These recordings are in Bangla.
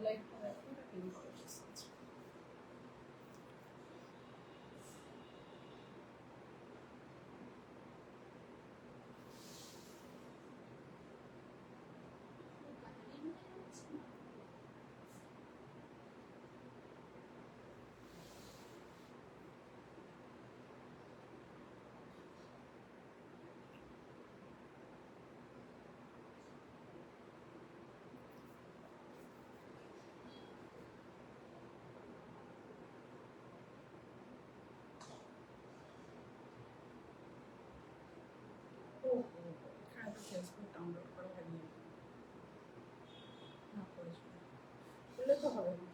লাইটটা দেখো, এটা পিঙ্ক গর্জিয়াস আছে। এখানে তো ফেসবুক ডাউনলোড করা হয়নি, না করেছি বললে তো হবে না।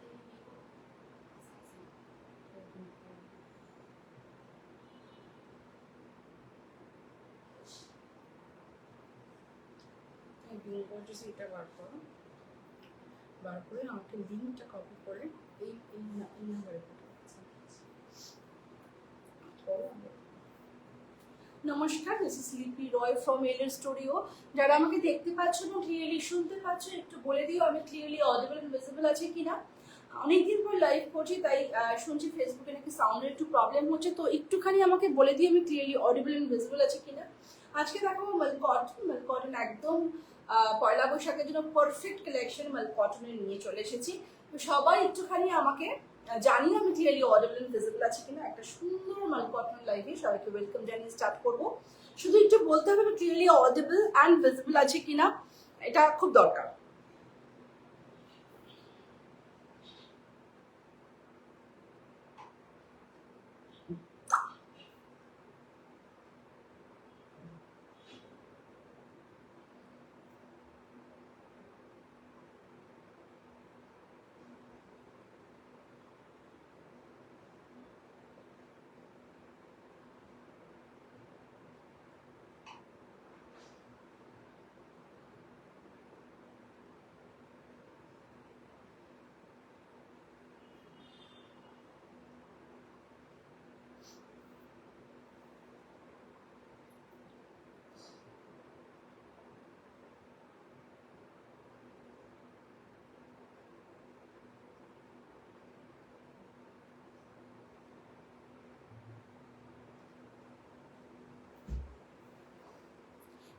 পিঙ্ক গর্জিয়াস এটা বার করো, বার করে আমাকে লিঙ্কটা কপি করে এই এই নাম্বারে পাঠাচ্ছি। নমস্কার, দিস ইজ লিপি রয় ফ্রম এলএর স্টুডিও। যারা আমাকে দেখতে পাচ্ছ না, ক্লিয়ারলি শুনতে পাচ্ছ, একটু বলে দিও আমি ক্লিয়ারলি অডিবল এন্ড ভিজিবল আছে কিনা। অনেকদিন পর লাইভ করছি, তাই শুনছি ফেসবুকে নাকি সাউন্ডের একটু প্রবলেম হচ্ছে, তো একটুখানি আমাকে বলে দিও আমি ক্লিয়ারলি অডিবল এন্ড ভিজিবল আছে কিনা। আজকে দেখো মালকটন একদম পয়লা বৈশাখের জন্য পারফেক্ট কালেকশন মালকটনের নিয়ে চলে এসেছি। তো সবাই একটুখানি আমাকে জানি আমি ক্লিয়ারলি অডিবল এন্ড ভিজিবল আছে কিনা। একটা সুন্দর মালকটন লাইভে সবাইকে ওয়েলকাম জানিয়ে স্টার্ট করবো। শুধু একটু বলতে হবে ক্লিয়ারলি অডিবল অ্যান্ড ভিজিবল আছে কিনা, এটা খুব দরকার।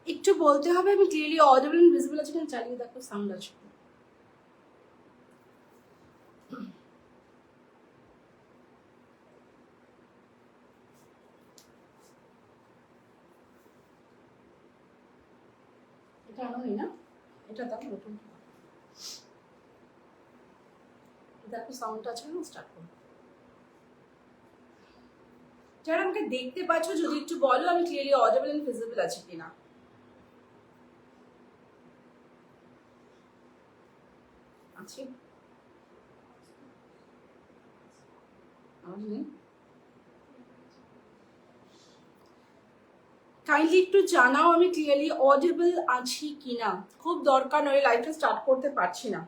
একটু বলতে হবে আমি ক্লিয়ারলি অডিবল এন্ড ভিজিবল আছে কিনা। চালিয়ে দেখো সাউন্ড আছে। এটা আনোই না, এটা দেখো নতুন দেখো সাউন্ড আছে না, স্টার্ট করো। যারা আমাকে দেখতে পাচ্ছ যদি একটু বলো আমি ক্লিয়ারলি অডিবল এন্ড ভিজিবল আছে কিনা। আছে কাইন্ডলি একটু জানাও আমি ক্লিয়ারলি অডিবল আছি কিনা, খুব দরকার, নয় লাইভটা স্টার্ট করতে পারছি না।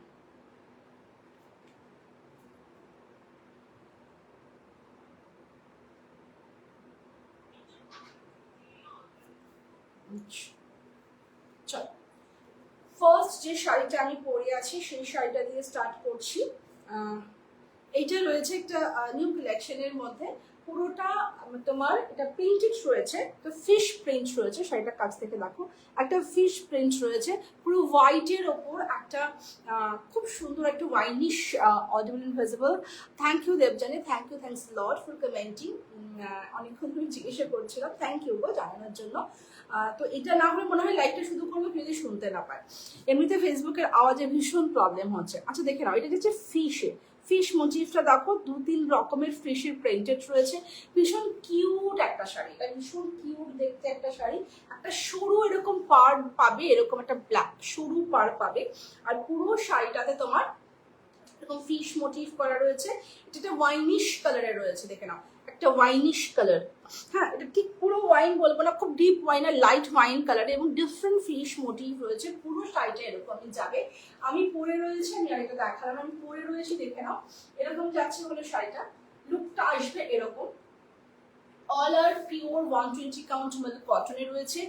চল, ফার্স্ট যে শাড়িটা আমি পরে আছি সেই শাড়িটা দিয়ে স্টার্ট করছি। এইটা রয়েছে একটা নিউ কালেকশনের মধ্যে, পুরোটা তোমার এটা প্রিন্টেড রয়েছে, তো ফিশ প্রিন্ট রয়েছে। শাড়িটা কাছ থেকে দেখো, একটা ফিশ প্রিন্ট রয়েছে পুরো হোয়াইটের ওপর, একটা খুব সুন্দর একটা ওয়াইনিশ audible and visible. Thank you Debjani, thank you, thanks lot for commenting. অনেকক্ষণ তুমি জিজ্ঞাসা করছিলাম, থ্যাংক ইউ গো জানানোর জন্য। তো এটা না হলে মনে হয় লাইভটা শুধু করবো, যদি শুনতে না পায়। এমনিতে ফেসবুকের আওয়াজে ভীষণ প্রবলেম হচ্ছে। আচ্ছা দেখে নাও, এটা হচ্ছে ফিশ মোটিভটা দেখো, 2-3 রকমের ফিশের প্রিন্টেড রয়েছে। ভীষণ কিউট একটা শাড়ি, এটা ভীষণ কিউট দেখতে একটা শাড়ি। একটা সরু এরকম পাড় পাবে, এরকম একটা ব্ল্যাক সরু পাড় পাবে, আর পুরো শাড়িটাতে তোমার এরকম ফিশ মোটিভ করা রয়েছে। এটা ওয়াইনিশ কালারে রয়েছে, দেখে নাও একটা ওয়াইনিশ কালার। হ্যাঁ, এটা ঠিক পুরো ওয়াইন বলবো না, খুব ডিপ ওয়াইন আর লাইট ওয়াইন কালার, এবং ডিফারেন্ট ফিশ মোটিভ রয়েছে। পুরো শাড়িটা এরকমই যাবে। আমি পরে রয়েছি, আমি আর এটা দেখালাম, আমি পরে রয়েছি, দেখে নাও এরকম যাচ্ছে বলে শাড়িটা লুকটা আসবে এরকম। অল আর পিওর 120 কাউন্ট মানে কটনে রয়েছে,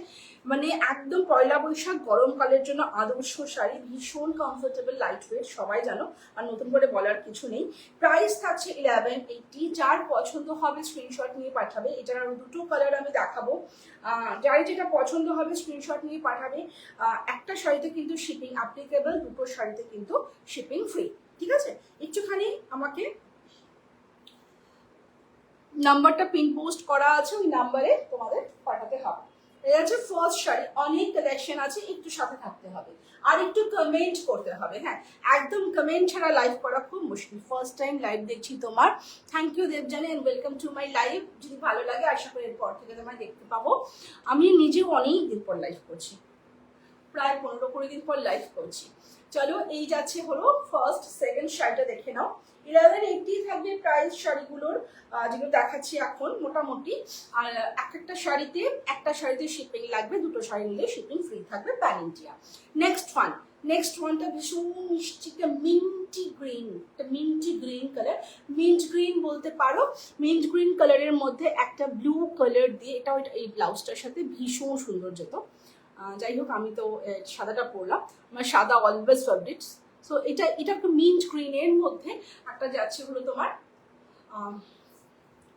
মানে একদম পয়লা বৈশাখ গরমকালের জন্য আদর্শ শাড়ি, ভীষণ কমফোর্টেবল, লাইট ওয়েট, সবাই জানো, আর নতুন করে বলার কিছু নেই। প্রাইস থাকছে 1180। যার পছন্দ হবে স্ক্রিনশট নিয়ে পাঠাবে। এটার আরো দুটো কালার আমি দেখাবো, যার যেটা পছন্দ হবে স্ক্রিনশট নিয়ে পাঠাবে। একটা শাড়িতে কিন্তু শিপিং অ্যাপ্লিকেবল, দুটো শাড়িতে কিন্তু শিপিং ফ্রি, ঠিক আছে? একটুখানি আমাকে নাম্বারটা পিন পোস্ট করা আছে, ওই নাম্বারে তোমাদের পাঠাতে হবে। এটা হচ্ছে ফার্স্ট শাড়ি, অনেক কালেকশন আছে, একটু সাথে থাকতে হবে আর একটু কমেন্ট করতে হবে। হ্যাঁ, একদম কমেন্ট ছাড়া লাইভ করা খুব মুশকিল। ফার্স্ট টাইম লাইভ দেখছি তোমার, thank you Debjani and welcome to my live. যদি ভালো লাগে আশা করি এরপর থেকে তোমায় দেখতে পাবো। আমি নিজেও অনেক দিন পর লাইভ করছি, প্রায় 15-20 দিন পর লাইভ করছি। চলো, এই যাচ্ছে হলো ফার্স্ট। সেকেন্ড শাড়িটা দেখে নাও। 1180 থাকবে প্রাইস শাড়িগুলোর, যেগুলো দেখাচ্ছি এখন মোটামুটি। আর একটা শাড়িতে শিপিং লাগবে, দুটো শাড়ি নিলে শিপিং ফ্রি থাকবে, প্যান ইন্ডিয়া। নেক্সট ওয়ানটা ভীষণ মিষ্টি, একটা minty green colour. Mint green বলতে পারো। মিন্ট গ্রিন কালারের মধ্যে একটা ব্লু কালার দিয়ে, এটা এই ব্লাউজটার সাথে ভীষণ সুন্দর যেত। যাই হোক, আমি তো সাদাটা পরলাম, আমার সাদা অলওয়েজ ফেভারিট। সো এটা একটা মিন্ট গ্রিনের মধ্যে একটা যাচ্ছে হলো তোমার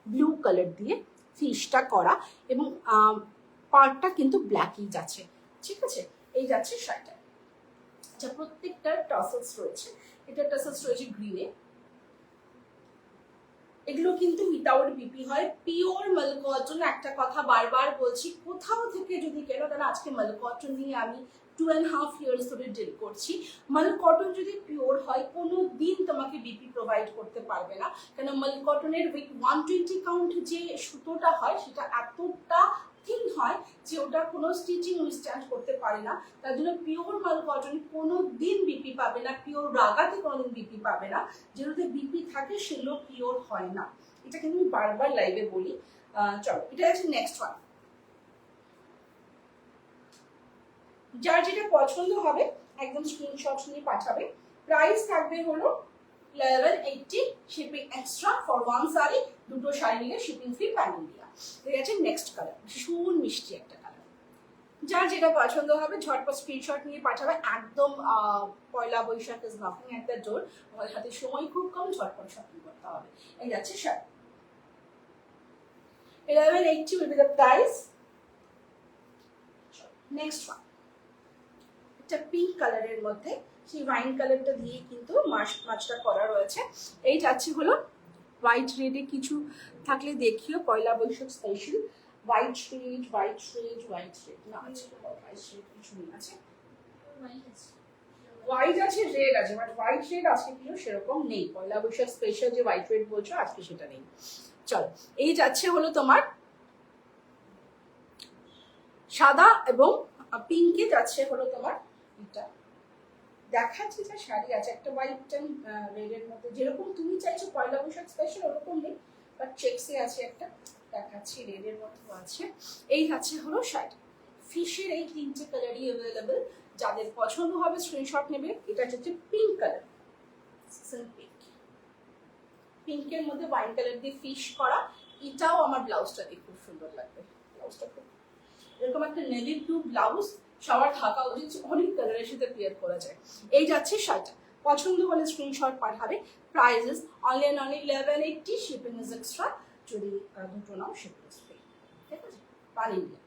ব্লু কালার দিয়ে ফিশটা করা, এবং পার্টটা কিন্তু ব্ল্যাকই যাচ্ছে, ঠিক আছে? এই যাচ্ছে শাড়িটা। আচ্ছা, প্রত্যেকটার টাসেলস রয়েছে। এটা টাসেলস রয়েছে গ্রিনে। এগুলো কিন্তু উইদাউট বিপি হয়, পিওর মাল কটন। একটা কথা বারবার বলছি, কোথাও থেকে যদি কেন, তাহলে আজকে মাল কটন নিয়ে আমি 2.5 ইয়ার্স ধরে ডিল করছি। মাল কটন যদি পিওর হয়, কোনো দিন তোমাকে বিপি প্রোভাইড করতে পারবে না, কেন মাল কটনের উইথ 120 কাউন্ট যে সুতোটা হয় সেটা এতটা থিন হয় যে ওটা কোনো স্টিচিং উইথস্ট্যান্ড করতে পারে না। তার জন্য পিওর মাল কটন কোনো দিন বিপি পাবে না, পিওর রাগাতে কোনোদিন বিপি পাবে না। যেগুলোতে বিপি থাকে সেগুলো পিওর হয় না, এটা কিন্তু আমি বারবার লাইভে বলি। চলো, এটা আছে নেক্সট ওয়ান। যার যেটা পছন্দ হবে একদম স্ক্রিনশট নিয়ে পাঠাবে। প্রাইস থাকবে হলো 1180, shipping extra for one sari, দুটো শাড়ি নিলে শিপিং ফ্রি, প্যান ইন্ডিয়া। ঠিক আছে, নেক্সট কালার, ভীষণ মিষ্টি একটা কালার। যার যেটা পছন্দ হবে ঝটপট স্ক্রিনশট নিয়ে পাঠাবে। একদম Poila Baishakh is knocking at the door, আমাদের হাতে সময় খুব কম, ঝটপট শপিং করতে হবে। এই যাচ্ছে sari. 1180 will be the price. Next one, এটা পিঙ্ক কালারের মধ্যে, সেই ওয়াইন কালারটা দিয়ে কিন্তু মাছটা করা রয়েছে। এই যাচ্ছে হলো হোয়াইট রেডে, কিছু থাকলে দেখিও, পয়লা বৈশাখ স্পেশাল। হোয়াইট রেড না আছে, হোয়াইট রেড কিছু নেই, আছে হোয়াইট আছে, রেড আছে, বাট হোয়াইট রেড আজকে কিন্তু সেরকম নেই। পয়লা বৈশাখ স্পেশাল যে হোয়াইট রেড বলছো, আজকে সেটা নেই। চলো, এই যাচ্ছে হলো তোমার সাদা এবং পিঙ্কে যাচ্ছে হলো তোমার এটা দেখাচ্ছি যে শাড়ি আছে একটা হোয়াইট অ্যান্ড রেডের মধ্যে, যেরকম তুমি চাইছো পয়লা বৈশাখ স্পেশাল ওরকম নেই, বাট চেক্সে আছে একটা, দেখাচ্ছি রেডের মধ্যে আছে। এই আছে হলো শাড়ি। ফিশের এই তিনটে কালারই অ্যাভেলেবেল, যাদের পছন্দ হবে স্ক্রিনশট নেবে। এটা হচ্ছে পিঙ্ক কালার, পিঙ্কের মধ্যে ওয়াইন কালার দিয়ে ফিশ করা। এটাও আমার ব্লাউজটা দিয়ে খুব সুন্দর লাগবে। ব্লাউজটা খুব এরকম একটা নেভি ব্লু ব্লাউজ সবার থাকা উচিত, অনেক কালারের সাথে পেয়ার করা যায়। এই যাচ্ছে শাড়িটা, পছন্দ হলে স্ক্রিনশট পাঠাবে। Price is only 1180, shipping is extra. যদি দুটো নাও শিপিং ইজ ফ্রি, ঠিক আছে, পান ইন্ডিয়া।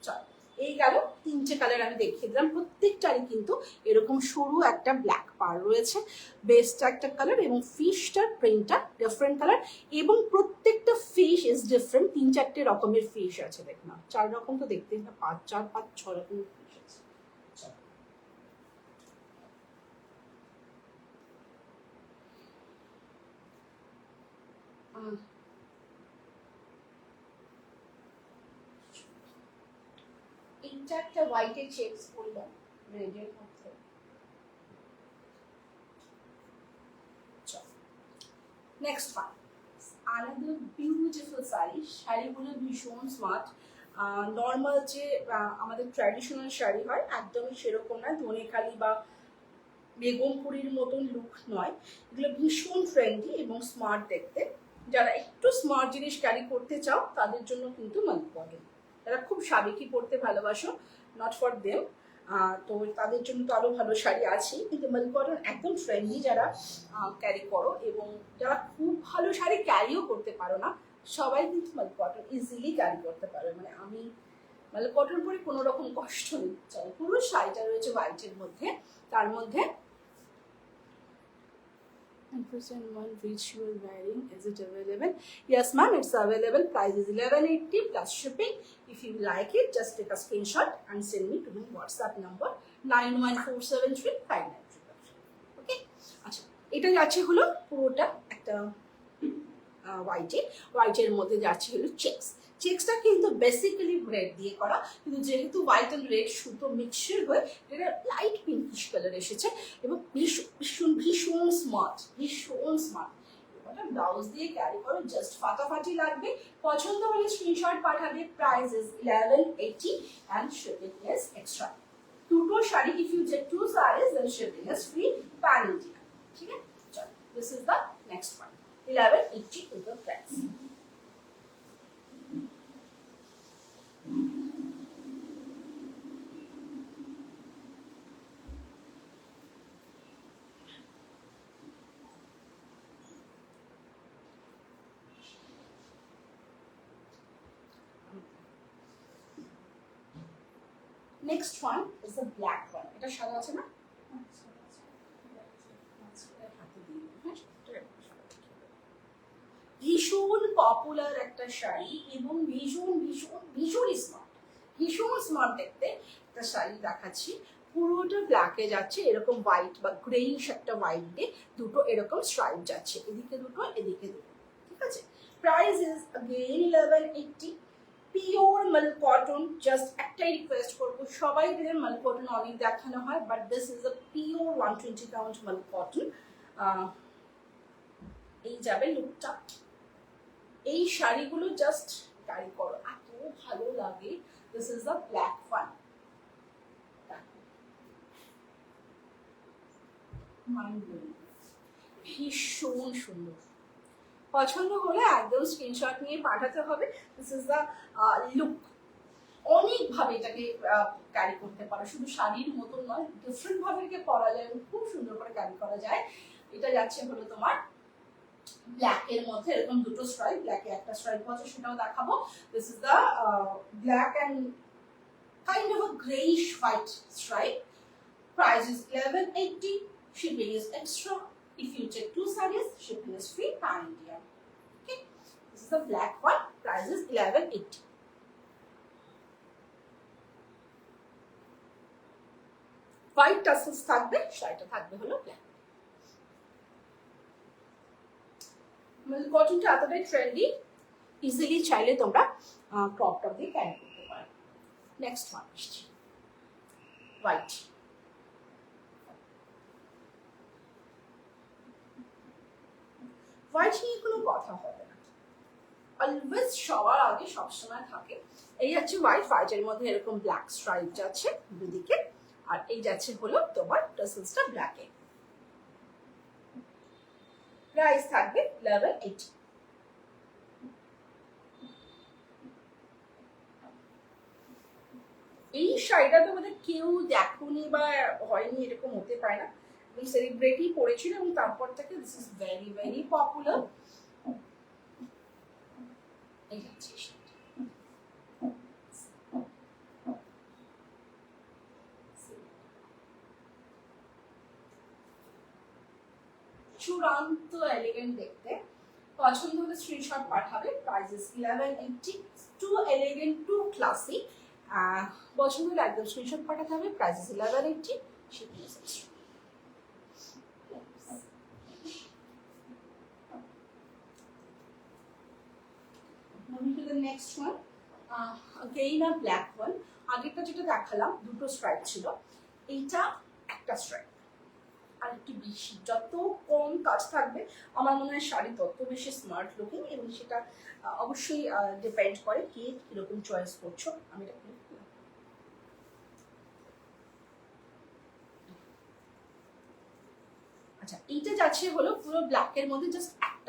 চল, এই গেল তিনটে কালার আমি দেখিয়ে দিলাম। প্রত্যেকটারই কিন্তু এরকম সরু একটা ব্ল্যাক পার রয়েছে, বেসটা একটা কালার এবং ফিশটার প্রিন্টটা ডিফারেন্ট কালার, এবং প্রত্যেকটা ফিশ ইজ ডিফারেন্ট। 3-4টে রকমের ফিশ আছে, দেখ না, 4 রকম তো দেখতে না, 4-5-6 রকমের ফিশ আছে। এইটা একটা হোয়াইটের চেকস করলাম রেডের মধ্যে। Next one, another beautiful sari. শাড়িগুলো ভীষণ স্মার্ট। নর্মাল যে আমাদের ট্র্যাডিশনাল শাড়ি হয় একদমই সেরকম না, ধনেখালি বা বেগমপুরীর মতন লুক নয়। এগুলো ভীষণ ট্রেন্ডি এবং স্মার্ট দেখতে, যারা একটু স্মার্ট জিনিস ক্যারি করতে চাও তাদের জন্য কিন্তু মাল্টি কটন। যারা খুব সাবেকি পড়তে ভালোবাসো, নট ফর দেম, তো তাদের জন্য তো আরো ভালো শাড়ি আছে, কিন্তু মাল্টি কটন একদম ট্রেন্ডি যারা ক্যারি করো, এবং যারা খুব ভালো শাড়ি ক্যারিও করতে পারো না, সবাই কিন্তু মাল্টি কটন ইজিলি ক্যারি করতে পারে। মানে আমি মাল্টি কটন পরে কোনো রকম কষ্ট নেই। চলো, পুরো শাড়িটা রয়েছে হোয়াইটের মধ্যে, তার মধ্যে one which you are wearing, is it available? Yes ma'am, it's available. Price is 1180 plus shipping. If you like it, just take a screenshot and send me to my WhatsApp number 91473593. Okay, আচ্ছা, এটা যাচ্ছে হলো পুরোটা একটা হোয়াইটের মধ্যে যাচ্ছে হলো চেক্সটা কিন্তু বেসিক্যালি রেড দিয়ে করা, কিন্তু যেহেতু হোয়াইট অ্যান্ড রেড সুতো মিক্সচার হয়ে এটা লাইট পিঙ্কিশ কালার এসেছে, এবং ভীষণ স্মার্ট। ব্লাউজ দিয়ে ক্যারি করো, জাস্ট ফাটাফাটি লাগবে। পছন্দ হলে স্ক্রিনশট পাঠাবে। Price is 1180 and shipping is extra. দুটো sari, if you get 2 sarees then shipping is free pan India. ঠিক আছে, চলো, this is the next one. 1180 is the price. Next one is the black one. এটা সাদা আছে না? ভীষণ পপুলার একটা শাড়ি, এবং ভীষণ স্মার্ট দেখতে একটা শাড়ি দেখাচ্ছি। পুরোটা ব্ল্যাকে যাচ্ছে, এরকম হোয়াইট বা গ্রেইশ একটা হোয়াইটে দুটো এরকম স্ট্রাইপ যাচ্ছে, এদিকে দুটো এদিকে দুটো। ঠিক আছে, প্রাইস ইজ अगेन 1180। পিওর মাল কটন। জাস্ট একটাই রিকোয়েস্ট করবো, সবাই দিলে মাল কটন অনেক দেখানো হয়, but this is a pure 120 count মাল কটন। এই যাবে লুকটা। এই শাড়িগুলো জাস্ট ক্যারি করো, এত ভালো লাগে। This is the black one. ভীষণ সুন্দর। পছন্দ হলে একদম স্ক্রিনশট নিয়ে পাঠাতে হবে। This is the look. অনেক ভাবে এটাকে ক্যারি করতে পারো, শুধু শাড়ির মতন নয়, ডিফারেন্ট ভাবে এটাকে পরা যায়, খুব সুন্দর করে ক্যারি করা যায়। এটা যাচ্ছে হলো তোমার ব্ল্যাক এর মধ্যে, এরকম দুটো স্ট্রাইপ, ব্ল্যাকে একটা স্ট্রাইপ আছে সেটাও দেখাবো। This is the black and kind of a greyish white stripe. Price is 1180, shipping is extra. If you take 2 sarees, shipping is free pan India. Okay, this is the black one. Price is 1180. White tassels থাকবে, শাড়িটা থাকবে হলো ব্ল্যাক। মানে কটনটা এতটাই ট্রেন্ডি, ইজিলি চাইলে তোমরা ক্রপ টপ দিয়ে ক্যারি করতে পারো। নেক্সট ওয়ান আসছে হোয়াইট। হোয়াইট নিয়ে কোনো কথা হবে না, অলওয়েজ সবার আগে সবসময় থাকে। এই যাচ্ছে হোয়াইটের মধ্যে এরকম ব্ল্যাক স্ট্রাইপ যাচ্ছে দুদিকে, আর এই যাচ্ছে হলো তোমার টাসেলসটা ব্ল্যাকে। প্রাইস থাকবে 1180। এই শাড়িটা তো আমাদের কেউ দেখোনি বা হয়নি, এরকম হতে পারে না। সেলিব্রিটি পড়েছিল, এবং তারপর থেকে this is very very popular. এই যাচ্ছে চূড়ান্ত এলিগেন্ট দেখতে। পছন্দ হলে স্ক্রিনশট পাঠাবে। Price is 1180। Too elegant, too classy. পছন্দ হলে একদম স্ক্রিনশট পাঠাতে হবে। Price is 1180। Shipping is extra. Moving to the next one, again a black one. আগেরটা যেটা দেখালাম দুটো স্ট্রাইপ ছিল, এইটা একটা স্ট্রাইপ। আর একটু বেশি, যত কম কাজ থাকবে আমার মনে হয় শাড়ি তত বেশি স্মার্ট লুকিং, এবং সেটা অবশ্যই ডিপেন্ড করে কে কিরকম চয়েস করছো। আমি এটা আচ্ছা, এইটা যাচ্ছে হলো পুরো ব্ল্যাকের মধ্যে জাস্ট একটা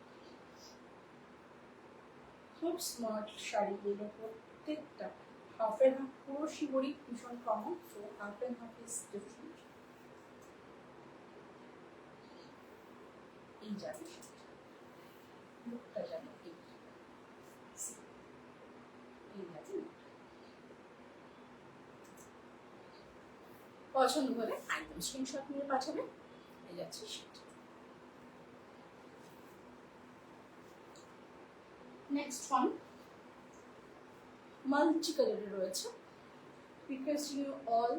খুব স্মার্ট শাড়িগুলো প্রত্যেকটা হাফ অ্যান্ড হাফ, পুরো শিবরি ভীষণ common, so half and half is different. এই যাবে লুকটা যেন এই যাবে। পছন্দ হলে একদম স্ক্রিনশট নিয়ে পাঠাবে। এই যাচ্ছে সেটা। নেক্সট ওয়ান মাল্টি কালারে রয়েছে। Requesting you all,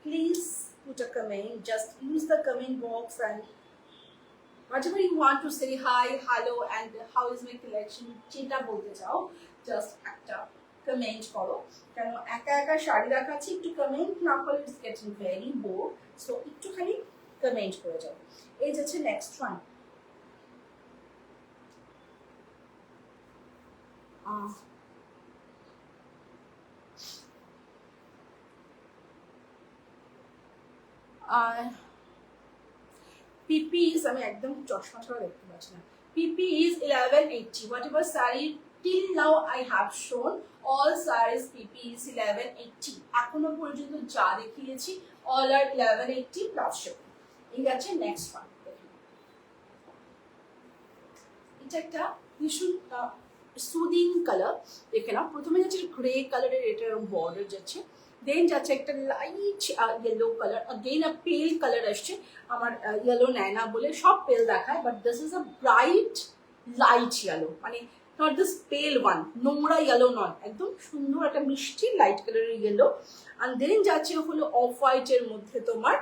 please put a comment, just use the comment box and whatever you want to say, hi, hello and how is my collection, যেটা বলতে চাও জাস্ট একটা কমেন্ট করো। কেন একা একা শাড়ি দেখাচ্ছি, একটু কমেন্ট না করলে it's getting very bore, so একটুখানি কমেন্ট করে যাও। এই যাচ্ছে নেক্সট ওয়ান। PP is, আমি একদম চশমা ছাড়া দেখতে পাচ্ছি না। PP is 1180. Whatever saree till now I have shown, all sarees PP is 1180. এখনো পর্যন্ত যা দেখিয়েছি all are 1180 plus shipping. এই আছে নেক্সট ওয়ান। এটা একটা ভীষণ সুদিং কালার, দেখে নাও। প্রথমে যাচ্ছে গ্রে কালারের, এটা বর্ডার যাচ্ছে, দেন যাচ্ছে একটা লাইট ইয়েলো কালার, अगेन আ পেল কালার আসছে। আমার ইয়েলো নেয় না বলে সব পেল দেখায়, but this is a bright light yellow, মানে নট দিস পেল ওয়ান, নোংরা ইয়েলো নয়, একদম সুন্দর একটা মিষ্টি লাইট কালারের ইয়েলো। আর দেন যাচ্ছে হলো অফ হোয়াইটের মধ্যে তোমার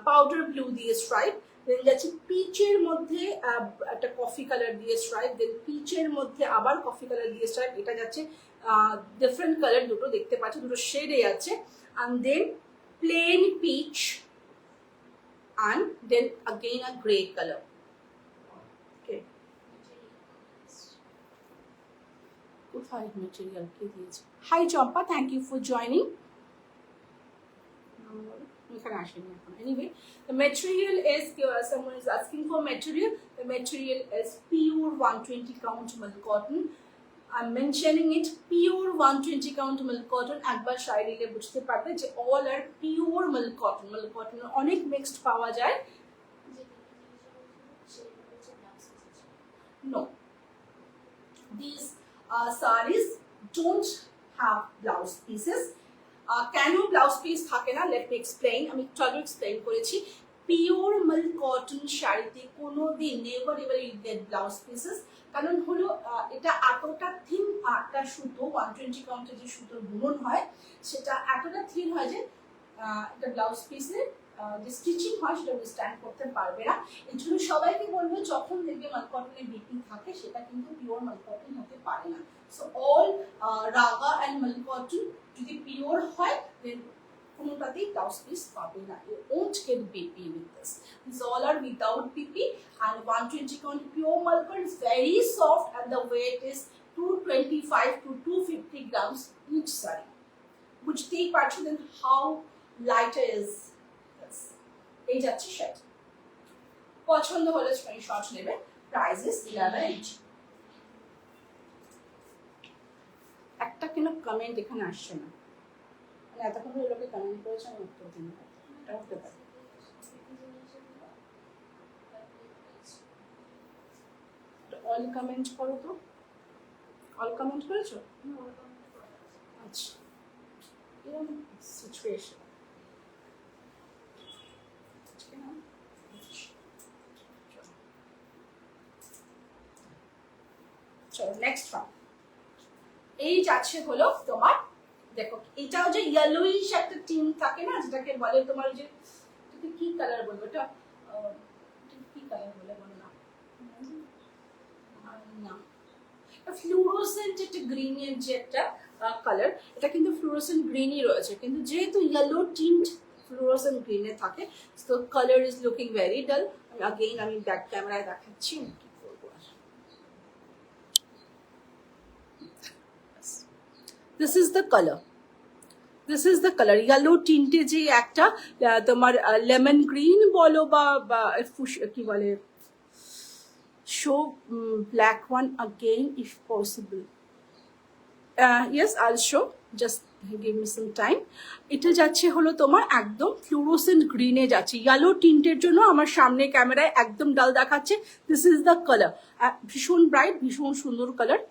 পাউডার ব্লু দিয়ে স্ট্রাইপ, দেন যাচ্ছে পিচের মধ্যে একটা কফি কালার দিয়ে স্ট্রাইপ, দেন পিচের মধ্যে আবার কফি কালার দিয়ে স্ট্রাইপ। এটা যাচ্ছে ডিফারেন্ট কালার, দুটো দেখতে পাচ্ছ, দুটো শেডে আছে। and then plain peach and then again a gray color. Okay, কোথায় মেটেরিয়াল কে দিয়েছে? Hi Champa, thank you for joining. Anyway, the material is, someone is asking for material. The material is pure 120 count milk cotton. I'm mentioning it, pure 120 count milk cotton. একবার শাড়ি নিলে বুঝতে পারবে যে all are pure milk cotton. Milk cotton অনেক mixed পাওয়া যায়। No, these sarees don't have blouse pieces. কেন ব্লাউজ পিস থাকে না, লেট মি এক্সপ্লেইন। আমি একটু আগে এক্সপ্লেইন করেছি, পিওর মিল্ক কটন শাড়িতে কোনোদিন never ever you get blouse pieces. কারণ হলো এটা এতটা থিন, একটা সুতো 120 কাউন্টের যে সুতোর বুনন হয় সেটা এতটা থিন হয় যে একটা ব্লাউজ পিসের যে স্টিচিং হয় সেটা উইথস্ট্যান্ড করতে পারবে না। এই জন্য সবাইকে বলবো, যখন দেখবে মাল্ক কটনের বিপিং থাকে সেটা কিন্তু পিওর মাল্ক কটন হতে পারে না। So all Raga and মাল্ক cotton যদি পিওর হয় দেন কোনোটাতেই ব্লাউজ পিস পাবে না। You won't get BP with this. These all are without BP and 120 count pure milk cotton is very soft and the weight is 225 to 250 grams each saree. বুঝতেই পারছো then how light is this. এই যাচ্ছে সেট। পছন্দ হলে স্ক্রিনশট নেবে। Price is 1180। একটা কেন কমেন্ট এখানে আসছে না, মানে এতক্ষণ ধরে লোকে কমেন্ট করেছে, আমি উত্তর দিন এটা হতে পারে। অল কমেন্ট করো তো, অল কমেন্ট করেছো? আচ্ছা, এরকম সিচুয়েশন। চলো নেক্সট ওয়ান। এই যাচ্ছে হলো তোমার, দেখো এটাও যে ইয়েলোইশ একটা টিন থাকে না, যেটাকে বলে তোমার যে কি কালার বলবো, এটা কি কালার বলে বলো না, ফ্লুরোসেন্ট একটা গ্রিনের যে একটা কালার, এটা কিন্তু ফ্লুরোসেন্ট গ্রিনই রয়েছে, কিন্তু যেহেতু ইয়েলো টিন্ট ফ্লুরোসেন্ট গ্রিনে থাকে তো colour is looking very dull. Again আমি ব্যাক ক্যামেরায় দেখাচ্ছি কি করবো। This is the colour, this is the colour. Yellow টিন্টে যে একটা তোমার লেমন গ্রিন বলো বা কি বলে, show black one again if possible. Yes I'll show, just give me some time. এটা যাচ্ছে হলো তোমার একদম ফ্লুরোসেন্ট গ্রিনে যাচ্ছে, ইয়েলো টিন্টের জন্য আমার সামনে ক্যামেরায় একদম ডাল দেখাচ্ছে। দিস ইজ দ্য কালার, ভীষণ ব্রাইট, ভীষণ সুন্দর colour.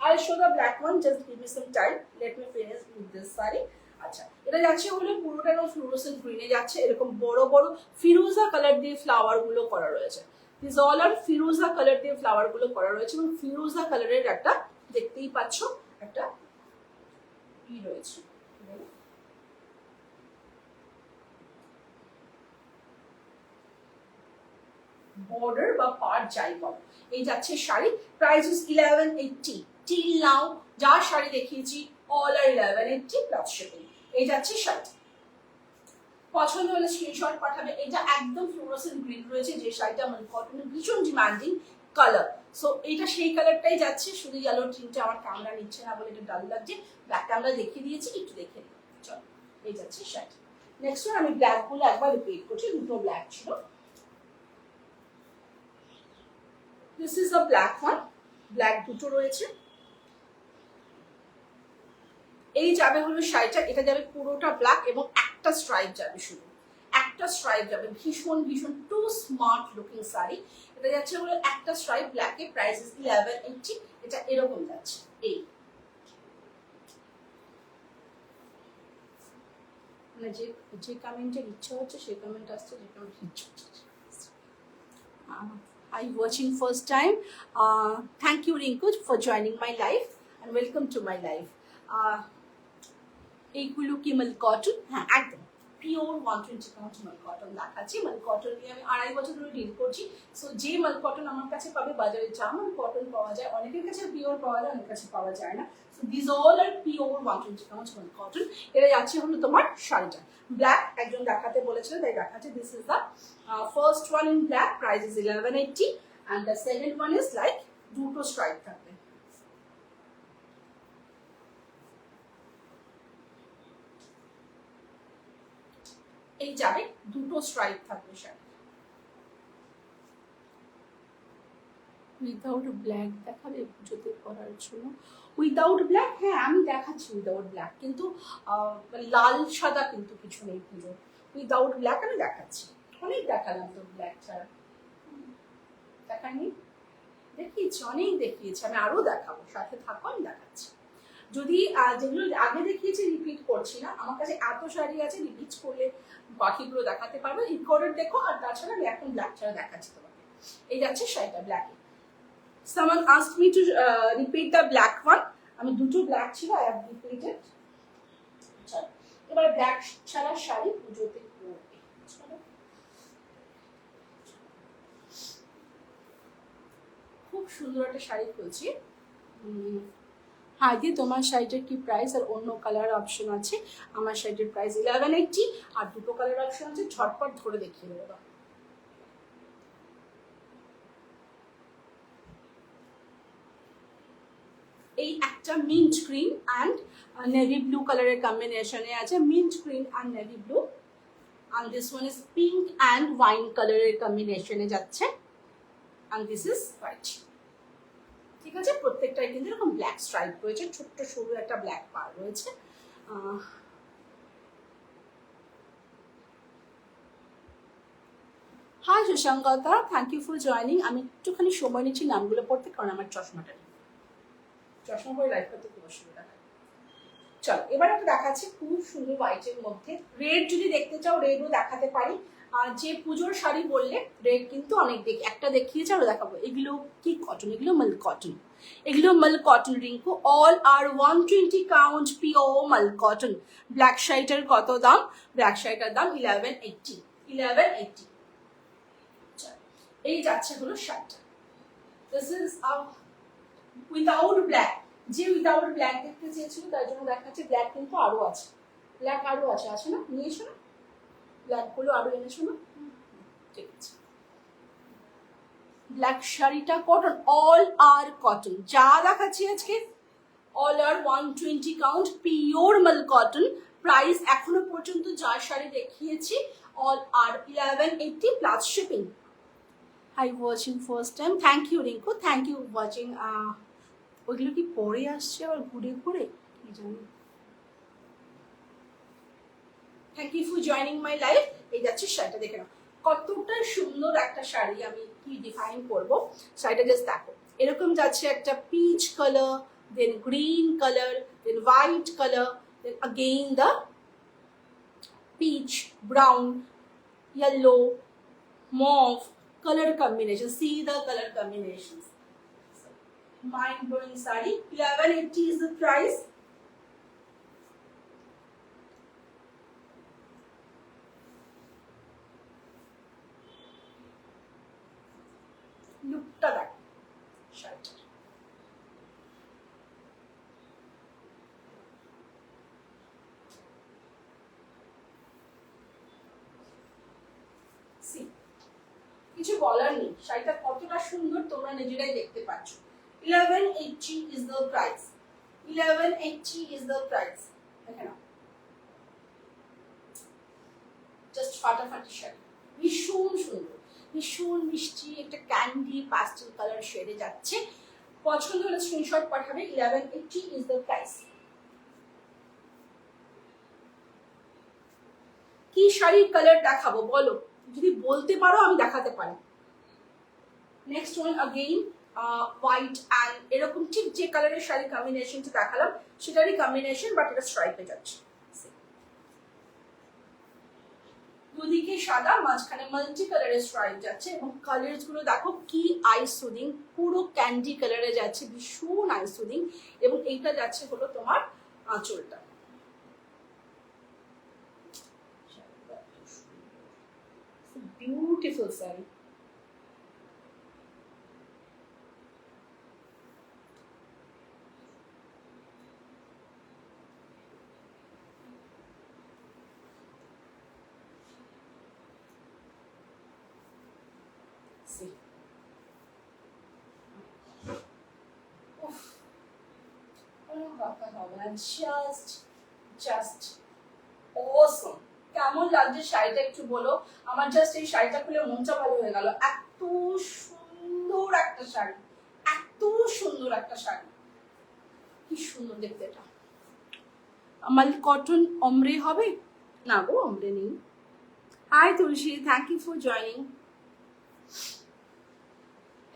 I'll show the black one, just give me some time, let me finish with this saree. আচ্ছা, এটা যাচ্ছে হলো পুরোটা ফ্লুরোসেন্ট গ্রিনে যাচ্ছে, এরকম বড় বড় ফিরোজা কালার দিয়ে ফ্লাওয়ার গুলো করা রয়েছে। দিস অল আর ফিরোজা কালার দিয়ে ফ্লাওয়ার গুলো করা রয়েছে, এবং ফিরোজা কালারের একটা দেখতেই পাচ্ছ একটা ই রয়েছে, বর্ডার বা পার্ট যাই বলো। এই যাচ্ছে sari, price is 1180 till now. যা শাড়ি দেখিয়েছি অল আর 1180 প্লাস শিপিং। এই যাচ্ছে শাড়ি, পছন্দ হলে স্ক্রিনশট পাঠাবে। এটা একদম ফ্লোরোসেন্ট গ্রিন রয়েছে, যে শাড়িটা আমার কটনের ভীষণ ডিমান্ডিং কালার। সো এটা সেই কালারটাই যাচ্ছে, শুধু ইয়েলো টিনটা আমার ক্যামেরা নিচ্ছে না বলে এটা ডাল লাগছে। ব্ল্যাক ক্যামেরা দেখিয়ে দিয়েছি, একটু দেখে নিই। চলো, এই যাচ্ছে শাড়ি। নেক্সট ওয়ান আমি ব্ল্যাক গুলো একবার রিপিট করছি, দুটো ব্ল্যাক ছিল। This is a black one, black দুটো রয়েছে। এই যাবে হলো শাড়িটা, এটা যাবে পুরোটা ব্ল্যাক এবং একটা স্ট্রাইপ যাবে, শুধু একটা স্ট্রাইপ যাবে। ভীষণ ভীষণ টু স্মার্ট লুকিং শাড়ি। এটা যাচ্ছে হলো একটা স্ট্রাইপ ব্ল্যাকে, প্রাইস ইজ 1180। এটা এরকম যাচ্ছে। এই মানে যে কমেন্টের ইচ্ছা হচ্ছে সেই কমেন্ট আসছে, যে কমেন্টের ইচ্ছা হচ্ছে। Are you watching first time? Thank you Rinku for joining my live and welcome to my live. এইগুলো কি মাল কটন? হ্যাঁ, একদম পিওর 120 কাউন্ট মাল কটন দেখাচ্ছি। মাল কটন নিয়ে আমি 2.5 বছর ধরে ডিল করছি। সো যে মাল কটন আমার কাছে পাবে, বাজারে যা মাল কটন পাওয়া যায়, অনেকের কাছে পিওর পাওয়া যায়, অনেকের কাছে পাওয়া যায় না। So this all are pure 120 count মাল কটন। এটা যাচ্ছে হলো তোমার শাড়িটা ব্ল্যাক, একজন দেখাতে বলেছিল তাই দেখাচ্ছে। This is the first one in black, price is 1180 and the second one is like দুটো স্ট্রাইপ থাকবে। এই যাবে দুটো স্ট্রাইপ থাকবে শাড়ি। উইদাউট ব্ল্যাক দেখাবে পুজোতে পরার জন্য? উইদাউট ব্ল্যাক, হ্যাঁ আমি দেখাচ্ছি উইদাউট ব্ল্যাক, কিন্তু লাল সাদা কিন্তু কিছু নেই পুজো। উইদাউট ব্ল্যাক আমি দেখাচ্ছি, অনেক দেখালাম তো ব্ল্যাক ছাড়া, দেখাইনি? দেখিয়েছি, অনেক দেখিয়েছি, আমি আরো দেখাবো, সাথে থাকো, আমি দেখাচ্ছি। যদি যেগুলো আগে দেখিয়েছি রিপিট করছি না, আমার কাছে এত শাড়ি আছে রিপিট করলে বাকিগুলো দেখাতে পারবো। রিকর্ডেড দেখো, আর তাছাড়া আমি এখন ব্ল্যাক ছাড়া দেখাচ্ছি তোমাকে। এই যাচ্ছে শাড়িটা ব্ল্যাকে। Someone asked me to repeat the black one. আমি দুটো ব্ল্যাক ছিল, I have repeated. চলো, এবার ব্ল্যাক ছাড়া শাড়ি পুজোতে পরবে। চলো, খুব সুন্দর একটা শাড়ি খুলছি। হ্যাঁ দি, তোমার শাড়িটার কি প্রাইস আর অন্য কালার অপশন আছে? আমার শাড়িটার প্রাইস 1180 আর দুটো কালার অপশন আছে, ঝটপট ধরে দেখিয়ে দেবো। এই একটা mint green and navy blue কালারের কম্বিনেশনে আছে, mint green and navy blue, and this one is pink and wine কালারের কম্বিনেশনে যাচ্ছে, অ্যান্ড দিস ইজ হোয়াইট। ঠিক আছে, প্রত্যেকটাই কিন্তু এরকম ব্ল্যাক স্ট্রাইপ রয়েছে, ছোট্ট সরু একটা ব্ল্যাক পার রয়েছে। Hi Susangata, thank you for joining. আমি একটুখানি সময় নিচ্ছি নামগুলো পড়তে, কারণ আমার চশমাটা নেই, চশমা পরে লাইভ করতে খুব অসুবিধা হয়। চলো, এবার একটা দেখাচ্ছি খুব সুন্দর হোয়াইটের মধ্যে। রেড যদি দেখতে চাও রেডও দেখাতে পারি। আর যে পুজোর শাড়ি বললে রেড কিন্তু অনেক একটা দেখিয়েছে, আরো দেখাবো। এগুলো কি কটন? এগুলো মাল কটন, এগুলো মাল cotton Rinku. All are 120 count pure মাল কটন। ব্ল্যাক শাড়িটার কত দাম? ব্ল্যাক শাড়িটার দাম 1180। 1180। এই যাচ্ছে হলো শাড়িটা। This is without black. যে উইদাউট ব্ল্যাক দেখতে চেয়েছিল তার জন্য দেখাচ্ছে। ব্ল্যাক কিন্তু আরো আছে, ব্ল্যাক আরো আছে, আছে না? নিয়েছো না ব্ল্যাক গুলো? আরো এনেছো না? ঠিক আছে। ব্ল্যাক শাড়িটা কটন, অল আর কটন। যা দেখাচ্ছি আজকে অল আর 120 কাউন্ট পিওর মাল কটন। প্রাইস এখনো পর্যন্ত যা শাড়ি দেখিয়েছি all are 1180 plus shipping. I watching first time, thank you Rinku, thank you watching. ওইগুলো কি পরে আসছে আবার ঘুরে ঘুরে, কি জানি। Thank you for joining my life. এই যাচ্ছে শাড়িটা, দেখে নাও কতটা সুন্দর একটা শাড়ি। আমি কি ডিফাইন করব শাড়িটা, জাস্ট দেখো। এরকম যাচ্ছে একটা peach colour, then green colour, then white colour, then again the peach, brown, yellow, mauve color combination. See the color combinations. Mind blowing saree. 1180 is the price. লুকটা দেখ শাড়িটার। কিছু বলার নেই, শাড়িটা কতটা সুন্দর তোমরা নিজেরাই দেখতে পাচ্ছ। 1180 is the price. 1180 is the price. দেখে নাও, জাস্ট ফাটাফাটি শাড়ি, ভীষণ সুন্দর, ভীষণ মিষ্টি একটা ক্যান্ডি পাস্টেল কালার শেডে যাচ্ছে। পছন্দ হলে স্ক্রিনশট পাঠাবে। 1180 is the price. কি শাড়ির কালার দেখাবো বলো, যদি বলতে পারো আমি দেখাতে পারি। Next one again white and এরকম ঠিক যে কালারের শাড়ি কম্বিনেশনটা দেখালাম সেটারই কম্বিনেশন, বাট এটা স্ট্রাইপে যাচ্ছে। দুদিকে সাদা, মাঝখানে মাল্টি কালারের স্ট্রাইপ যাচ্ছে এবং কালারস গুলো দেখো কি আই সুদিং, পুরো ক্যান্ডি কালারে যাচ্ছে, ভীষণ আই সুদিং। এবং এইটা যাচ্ছে হলো তোমার আঁচলটা। Beautiful saree. See. Oof. Just awesome. কেমন লাগছে শাড়িটা একটু বলো। আমার জাস্ট এই শাড়িটা খুলে মনটা ভালো হয়ে গেল। এত সুন্দর একটা শাড়ি, এত সুন্দর একটা শাড়ি, কি সুন্দর দেখতে এটা। আমার কটন অমরে হবে না গো, অমরে নেই। Hi Tulsi, thank you for joining.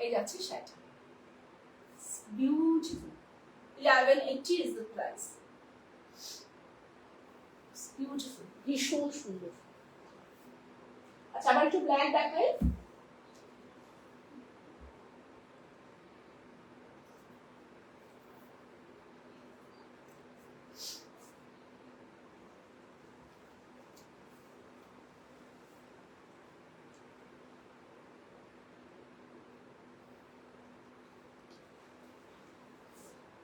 এই যাচ্ছে শাড়িটা, beautiful. 1180 is the price. Beautiful, ভীষণ সুন্দর। আচ্ছা, আবার একটু ব্ল্যাক দেখাই।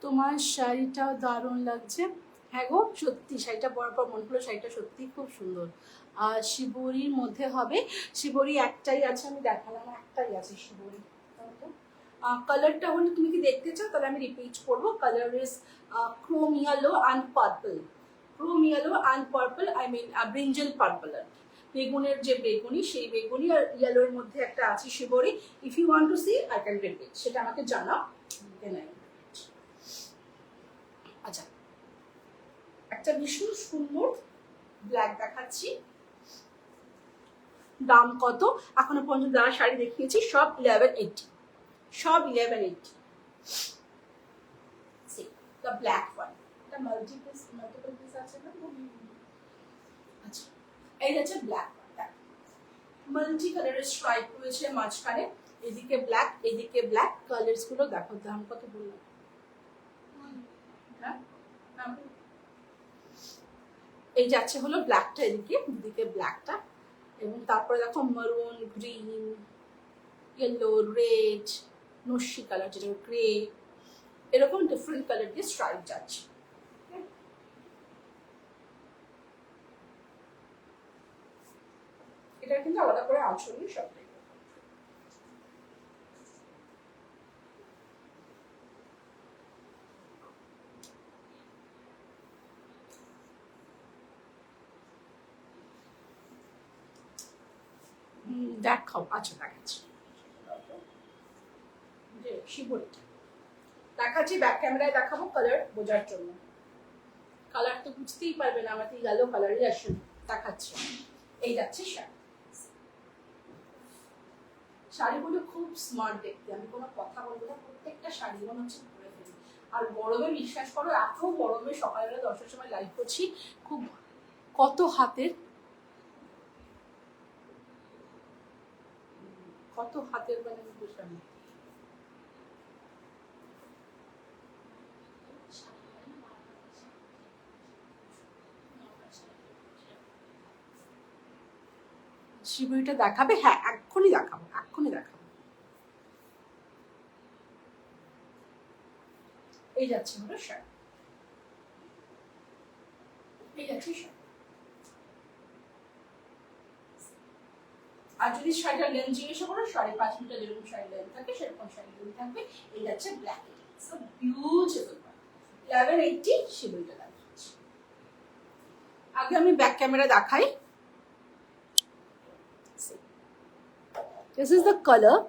তোমার শাড়িটাও দারুণ লাগছে। হ্যাঁ গো, সত্যি শাড়িটা পরার পর মনে হলো শাড়িটা সত্যি খুব সুন্দর। আর শিবরির মধ্যে হবে, শিবরি একটাই আছে, আমি দেখালাম একটাই আছে শিবরি। কালারটা হলে তুমি কি দেখতে চাও তাহলে আমি রিপিট করবো। Colour is chrome yellow and purple, chrome yellow and purple, I mean brinjal purple আর বেগুনের যে বেগুনি সেই বেগুনি আর ইয়েলোর মধ্যে একটা আছে shibori. If you want to see I can repeat, সেটা আমাকে জানাও। আচ্ছা, একটা ভীষণ সুন্দর ব্ল্যাক দেখাচ্ছি। দাম কত? এখনো পর্যন্ত যারা শাড়ি দেখিয়েছি সব 1180, সব 1180। The black one, এটা মাল্টিপল পিস আছে না? আচ্ছা, এই হচ্ছে ব্ল্যাক ওয়ান, মাল্টি কালারের স্ট্রাইপ রয়েছে মাঝখানে, এদিকে ব্ল্যাক এদিকে ব্ল্যাক। কালারস গুলো দেখো, দাম কত বললাম। এই যাচ্ছে হলো ব্ল্যাকটা, এদিকে দুদিকে ব্ল্যাকটা, এবং তারপরে দেখো মারুন, গ্রিন, ইয়েলো, রেড, নস্যি কালার যেটা গ্রে, এরকম ডিফারেন্ট কালার দিয়ে স্ট্রাইপ যাচ্ছে। এটা কিন্তু আলাদা করে আঁচল সব। দেখাও, আচ্ছা দেখাচ্ছি। যে শিবরিটা দেখাচ্ছি, ব্যাক ক্যামেরায় দেখাবো কালার বোঝার জন্য। কালার তো বুঝতেই পারবে না, আমাকে গেল কালারই আসুন দেখাচ্ছি। এই যাচ্ছে শাড়ি, শাড়িগুলো খুব স্মার্ট দেখতে, আমি কোনো কথা বলবো না, প্রত্যেকটা শাড়ি মনে হচ্ছে পরে ফেলি। আর গরমে বিশ্বাস করো, এত গরমে সকালবেলা 10টার সময় লাইভ করছি, খুব কত হাতের মানে বুঝলাম না। শিবুইটা দেখাবে? হ্যাঁ এক্ষুনি দেখাবো, এক্ষুনি দেখাবো। এই যাচ্ছে হলো শাড়ি, এই যাচ্ছে শাড়ি। আর যদি শাড়িটা লেন্থ জিজ্ঞাসা করো, 5.5 মিটার যেরকম শাড়ি লেন্থ থাকে সেরকম শাড়ি লেন্থ থাকবে। এই যাচ্ছে ব্ল্যাক, সো বিউটিফুল। 1180 শিবুইটা দেখাচ্ছি। আগে আমি ব্যাক ক্যামেরা দেখাই। This is the colour.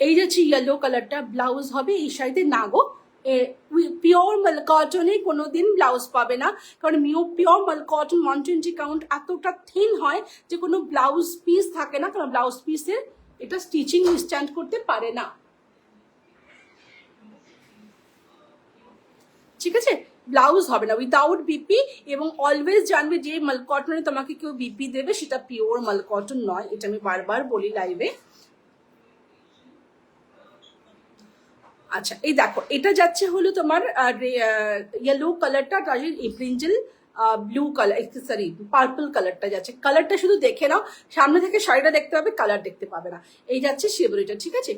এই যাচ্ছে ইয়েলো কালারটা, ব্লাউজ হবে এই শাড়িতে না গো, পিওর মালকটনে কোনোদিন ব্লাউজ পাবে না, কারণ পিওর মালকটন 120 কাউন্ট এতটা থিন হয় যে কোনো ব্লাউজ পিস থাকে না, কারণ ব্লাউজ পিসের এটা স্টিচিং স্ট্যান্ড করতে পারে না, ঠিক আছে? ব্লাউজ হবে না, উইদাউট বিপি। এবং অলওয়েজ জানবে যে মালকটনে তোমাকে কেউ বিপি দেবে সেটা পিওর মালকটন নয়, এটা আমি বারবার বলি লাইভে। আচ্ছা এই দেখো, এটা যাচ্ছে হলো তোমার ইয়েলো কালারটা, brinjal blue colour, sorry purple কালারটা যাচ্ছে। কালারটা শুধু দেখে নাও, সামনে থেকে শাড়িটা দেখতে পাবে, কালার দেখতে পাবে না। এই যাচ্ছে শিবরিটা, ঠিক আছে?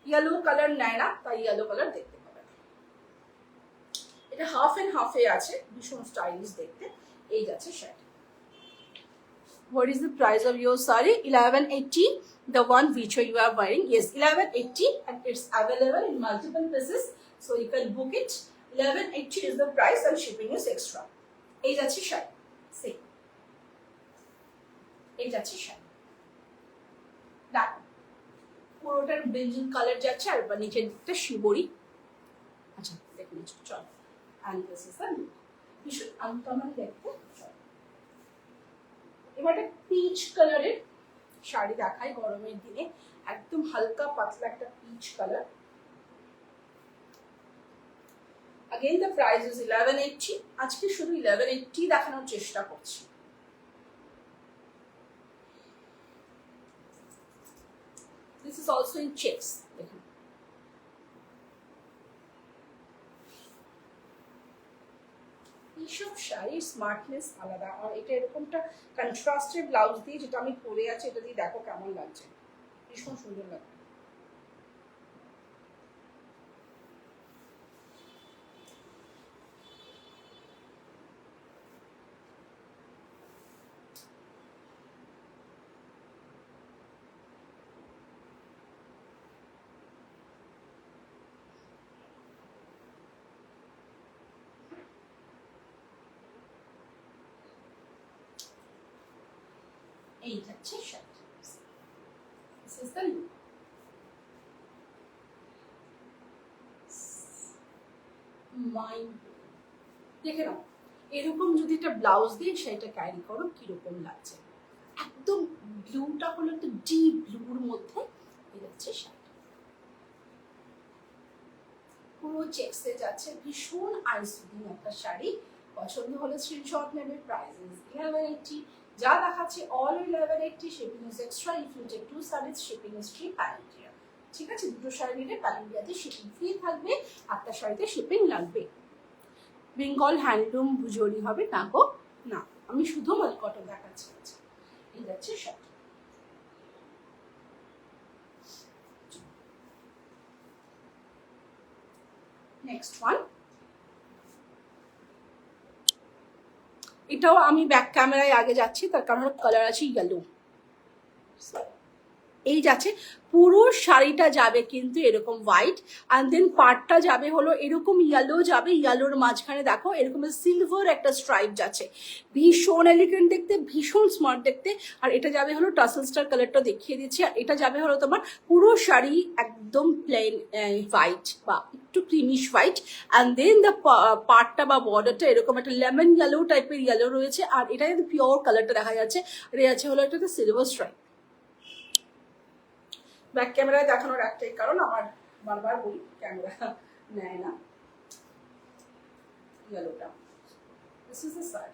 ইয়েলো কালার নেয় না, তাই ইয়েলো কালার দেখতে পাবে না। এটা হাফ এন্ড হাফে আছে, ভীষণ স্টাইলিশ দেখতে। এই যাচ্ছে sari. What is the price of your saree? 1180. The one which you are wearing, yes, 1180, and it's available in multiple pieces, so you can book it. 1180 is the price, and shipping is extra. এই যাচ্ছে শাড়ি, see, এই যাচ্ছে শাড়ি। দেখো পুরোটার ব্রিঞ্জল কালার যাচ্ছে, আর নিচের দিকটা শিবরি। আচ্ছা দেখুন, চল, and this is the look. ভীষণ আনকমন দেখতে। এবার একটা পিচ কালারের শাড়ি দেখাই গরমের দিনে, একদম হালকা পাতলা একটা peach colour. Again the price is 1180. আজকে শুধু 1180 দেখানোর চেষ্টা করছি। This is also in checks, দেখুন। এইসব শাড়ির স্মার্টনেস আলাদা, আর এটা এরকমটা কন্ট্রাস্টের ব্লাউজ দিয়ে, যেটা আমি পরে আছি, এটা দিয়ে দেখো কেমন লাগছে, ভীষণ সুন্দর লাগছে। এই যাচ্ছে sari, this is the look. দেখে নাও, এরকম যদি একটা ব্লাউজ দিয়ে সেটা ক্যারি করো কিরকম লাগছে। একদম ব্লুটা হলো একটু ডিপ ব্লুর মধ্যে, এই যাচ্ছে শাড়ি, পুরো চেক্সে যাচ্ছে, ভীষণ আইসুদিন একটা শাড়ি। পছন্দ হলে স্ক্রিনশট নেবে। Price is 1180। যা দেখাচ্ছে all 1180, shipping is extra. If you take 2 sarees, shipping is free pan India, ঠিক আছে? দুটো শাড়ি নিলে প্যান ইন্ডিয়াতে শিপিং ফ্রি থাকবে, একটা শাড়িতে শিপিং লাগবে। বেঙ্গল হ্যান্ডলুম ভুজরি হবে না গো, না, আমি শুধু মালকটন দেখাচ্ছি। এই যাচ্ছে শাড়ি। নেক্সট ওয়ান, এটাও আমি ব্যাক ক্যামেরায় আগে যাচ্ছি, তার কারণ কালার আছে ইয়েলো। এই যাচ্ছে পুরো শাড়িটা যাবে কিন্তু এরকম হোয়াইট, অ্যান্ড দেন পার্টটা যাবে হলো এরকম ইয়েলো যাবে, ইয়েলোর মাঝখানে দেখো এরকম সিলভার একটা স্ট্রাইপ যাচ্ছে, ভীষণ এলিগেন্ট দেখতে, ভীষণ স্মার্ট দেখতে। আর এটা যাবে হলো টাসেল স্টার কালারটা দেখিয়ে দিচ্ছি, আর এটা যাবে হলো তোমার পুরো শাড়ি একদম প্লেন হোয়াইট বা একটু creamish white, and then the পার্টটা বা বর্ডারটা এরকম একটা লেমন ইয়েলো টাইপের ইয়েলো রয়েছে, আর এটা কিন্তু পিওর কালারটা দেখা যাচ্ছে। আর আছে হলো একটা সিলভার স্ট্রাইপ। ব্যাক ক্যামেরায় দেখানোর একটাই কারণ, আমার বারবার বলি ক্যামেরা নেয় না ইয়েলোটা। This is the sari.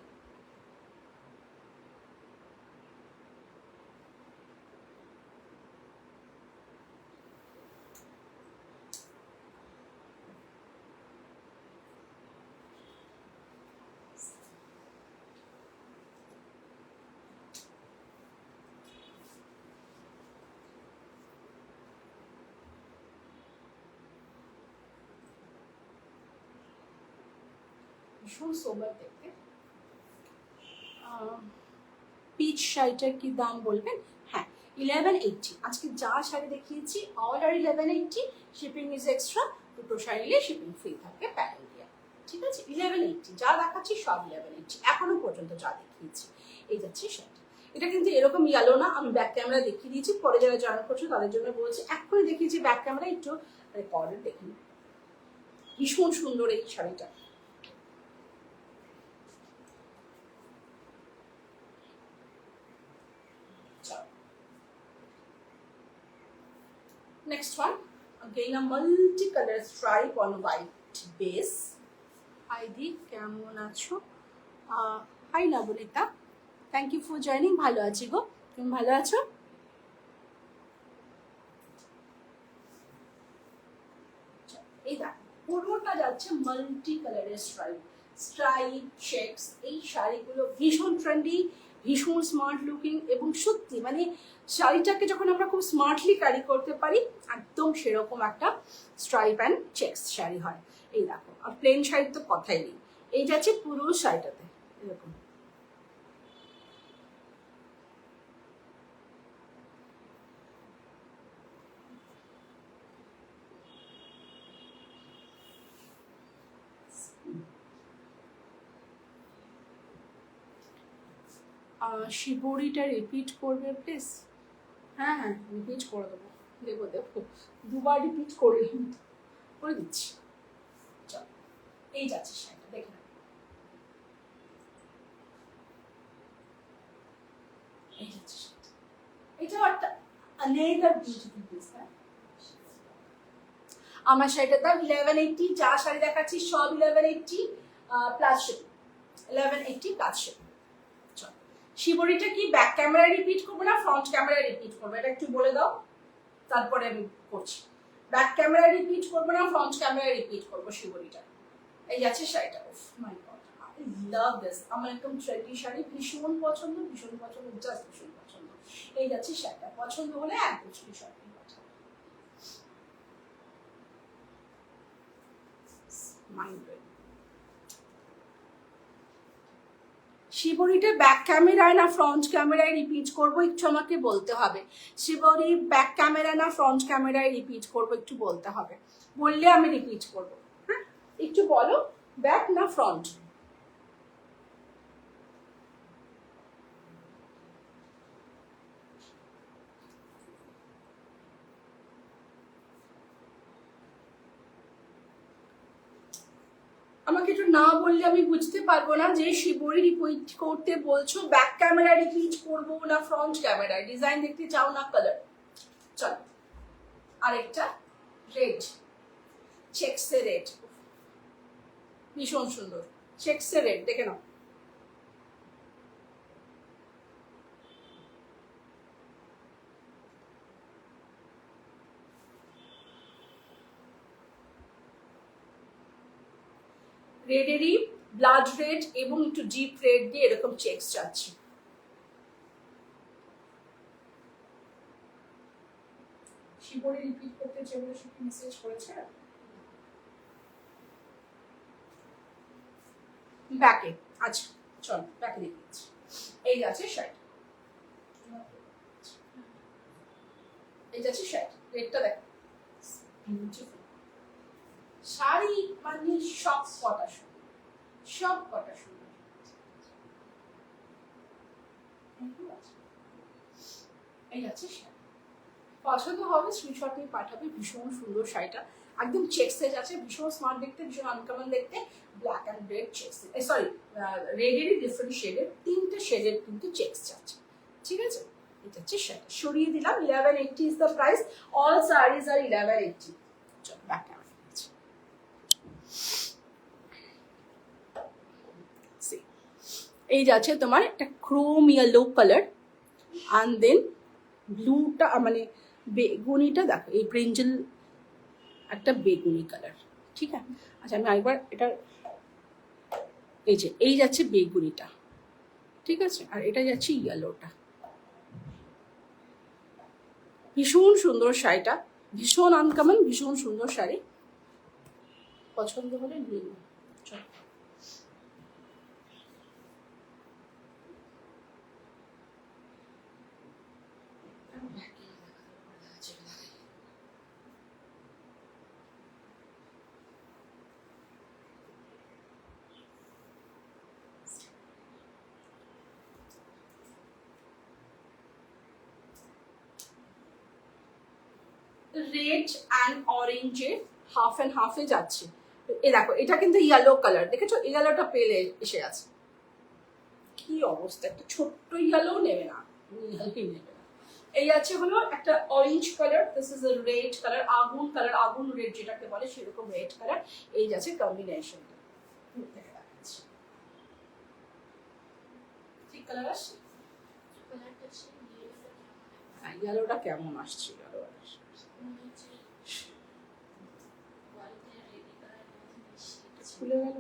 ভীষণ সোবার দেখতে। পিচ শাড়িটার কি দাম বলবেন? হ্যাঁ, 1180। আজকে যা শাড়ি দেখিয়েছি all are 1180, shipping is extra, দুটো শাড়ি নিলে শিপিং ফ্রি থাকে প্যান ইন্ডিয়া। ঠিক আছে, 1180 যা দেখাচ্ছি সব 1180 এখনো পর্যন্ত যা দেখিয়েছি। এই যাচ্ছে শাড়িটা। এটা কিন্তু এরকম ইয়েলো না, আমি ব্যাক ক্যামেরা দেখিয়ে দিয়েছি, পরে যারা জয়েন করছো তাদের জন্য বলছি, এক্ষুনি দেখিয়েছি ব্যাক ক্যামেরা, একটু রেকর্ডেড দেখুন। ভীষণ সুন্দর এই শাড়িটা। Next one, again a multicolor stripe on white base. Heidi, কেমন আছো? Hi Nabanita, thank you for joining. ভালো আছি গো, তুমি ভালো আছো? এই দেখ পুরোটা যাচ্ছে মাল্টি কালারের স্ট্রাইপ, স্ট্রাইপ চেকস। এই শাড়িগুলো ভীষণ ট্রেন্ডি, ভীষণ স্মার্ট লুকিং, এবং সত্যি মানে শাড়িটাকে যখন আমরা খুব স্মার্টলি ক্যারি করতে পারি একদম সেরকম একটা স্ট্রাইপ অ্যান্ড চেকস শাড়ি হয়। এই দেখো, আর প্লেন শাড়ির তো কথাই নেই। এই যাচ্ছে পুরো শাড়িটাতে এরকম। শিবরিটা রিপিট করবে প্লিজ? হ্যাঁ হ্যাঁ, রিপিট করে দেবো, দেবো দেবো, দুবার রিপিট করে দিচ্ছি। চল, এই যাচ্ছে শাড়িটা, দেখে নাও। এই যাচ্ছে শাড়িটা, এটাও একটা another beautiful piece, হ্যাঁ। আমার শাড়িটার দাম 1180, যা শাড়ি দেখাচ্ছি সব 1180 প্লাস শিপিং, 1180 প্লাস শিপিং। শিবরিটা কি ব্যাক ক্যামেরায় রিপিট করবো না ফ্রন্ট ক্যামেরায় রিপিট করবো, এটা একটু বলে দাও, তারপরে আমি করছি। ব্যাক ক্যামেরায় রিপিট করবো না ফ্রন্ট ক্যামেরায় রিপিট করবো শিবরিটা? এই যাচ্ছে শাড়িটা, উফ মাই গড, আই লাভ দিস। আমার একদম ট্রেন্ডি শাড়ি, ভীষণ পছন্দ, ভীষণ পছন্দ, জাস্ট ভীষণ পছন্দ। এই যাচ্ছে শাড়িটা, পছন্দ হলে একদম স্ক্রিনশট নিয়ে পাঠাও। Mind blowing. শিবরিটা ব্যাক ক্যামেরায় না ফ্রন্ট ক্যামেরায় রিপিট করবো, একটু আমাকে বলতে হবে। শিবরি ব্যাক ক্যামেরা না ফ্রন্ট ক্যামেরায় রিপিট করবো, একটু বলতে হবে, বললে আমি রিপিট করবো। হ্যাঁ, একটু বলো, ব্যাক না ফ্রন্ট? আমাকে একটু না বললে আমি বুঝতে পারবো না যে শিবরি রিপিট করতে বলছো, ব্যাক ক্যামেরা রিপিট করবো না ফ্রন্ট ক্যামেরায়, ডিজাইন দেখতে চাও না কালার। চল, আরেকটা রেড, চেকসে রেড, ভীষণ সুন্দর চেকসে রেড, দেখে নাও। রেডেরই ব্লাড রেড এবং একটু ডিপ রেড দিয়ে এরকম চেকস যাচ্ছে। শিবরি রিপিট করতে যেগুলো সব মেসেজ করেছে ব্যাকে। আচ্ছা চল ব্যাকে দেখিয়েছি। এই আছে শাড়ি, এই যাচ্ছে শাড়ি, রেটটা দেখো, শাড়ি মানে সব কটা সুন্দর, সব কটা সুন্দর। এই যাচ্ছে শাড়ি, পছন্দ হবে স্ক্রিনশট নিয়ে পাঠাবে। ভীষণ সুন্দর শাড়িটা, একদম চেক্সেজ আছে, ভীষণ স্মার্ট দেখতে, ভীষণ আনকমন দেখতে। Black and red checks, sorry রেডেরই ডিফারেন্ট শেডের, 3টে শেডের কিন্তু চেক্স আছে, ঠিক আছে। এটা হচ্ছে শাড়ি, সরিয়ে দিলাম। 1180 is the price, all sarees are 1180। চলো ব্যাক ক্যামেরা আছে, এই যাচ্ছে তোমার একটা Chrome yellow colour, and then ব্লুটা মানে বেগুনিটা দেখো, এই ব্রিঞ্জল একটা বেগুনি কালার, ঠিক আছে। আচ্ছা আমি আরেকবার এটা, এই যে এই যাচ্ছে বেগুনিটা, ঠিক আছে, আর এটা যাচ্ছে ইয়েলোটা। ভীষণ সুন্দর শাড়িটা, ভীষণ আনকমন, ভীষণ সুন্দর শাড়ি, পছন্দ হলে নিয়ে নিন। চলো রেড অ্যান্ড অরেঞ্জের হাফ অ্যান্ড হাফে যাচ্ছে। এ দেখো এটা কিন্তু ইয়েলো কালার, দেখেছো ইয়েলোটা পেলে এসে আছে, কি অবস্থা, একটা ছোট্ট ইয়েলো নেবে না, ইয়েলোই নেবে না। এই আছে হলো একটা orange colour, this is a red colour, আগুন কালার, আগুন রেড যেটাকে বলে সেরকম রেড কালার। এই যাচ্ছে কম্বিনেশনটা, ঠিক কালার আসছে, হ্যাঁ ইয়েলোটা কেমন আসছে, ইয়েলো খুলে গেল,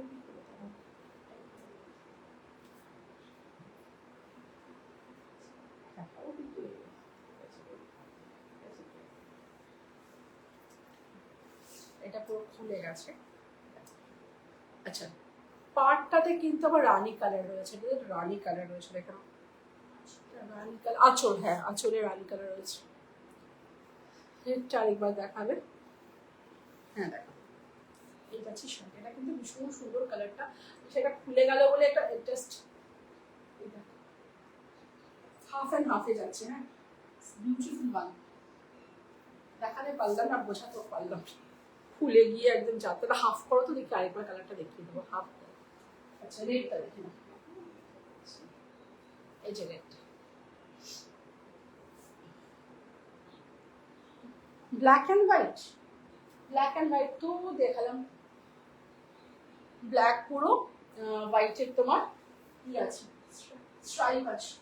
এটা পুরো খুলে গেছে। আচ্ছা পাড়টাতে কিন্তু আবার রানী কালার রয়েছে, রানী কালার রয়েছে, দেখো রানী কালার আঁচল, হ্যাঁ আঁচলে রানী কালার রয়েছে। রেডটা আরেকবার দেখাবে, হ্যাঁ দেখো এই যাচ্ছে শাড়ি, এটা কিন্তু ভীষণ সুন্দর কালারটা, সেটা খুলে গেল বলে একটা জাস্ট হাফ অ্যান্ড হাফে যাচ্ছে, হ্যাঁ বিউটিফুল ওয়ান, দেখাতে পারলাম না, বোঝাতে পারলাম, খুলে গিয়ে একদম যাত্রাটা হাফ করো তো দেখি, আরেকবার কালারটা দেখিয়ে দেবো, হাফ করো। আচ্ছা রেডটা দেখি না, এই যে রেডটা, black and white, black and white তো দেখালাম, ব্ল্যাক পুরো, হোয়াইটের তোমার কি আছে, স্ট্রাইপ আছে,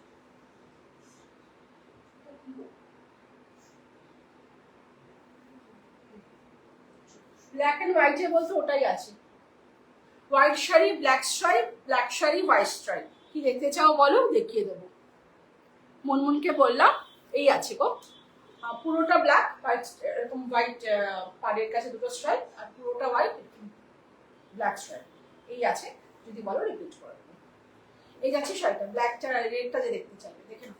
ব্ল্যাক অ্যান্ড হোয়াইটে বলতে ওটাই আছে, white sari black stripe, black sari white stripe, কি দেখতে চাও বলো দেখিয়ে দেবো। মনমনকে বললাম এই আছে গো, পুরোটা ব্ল্যাক, হোয়াইট এরকম হোয়াইট পাড়ের কাছে দুটো স্ট্রাইপ, আর পুরোটা হোয়াইট ব্ল্যাক স্ট্রাইপ, এই আছে, যদি বলো রিপিট করে দেবো। এই যাচ্ছে শাড়িটা, ব্ল্যাকটা রেডটা যে দেখতে চাইবে দেখে নাও।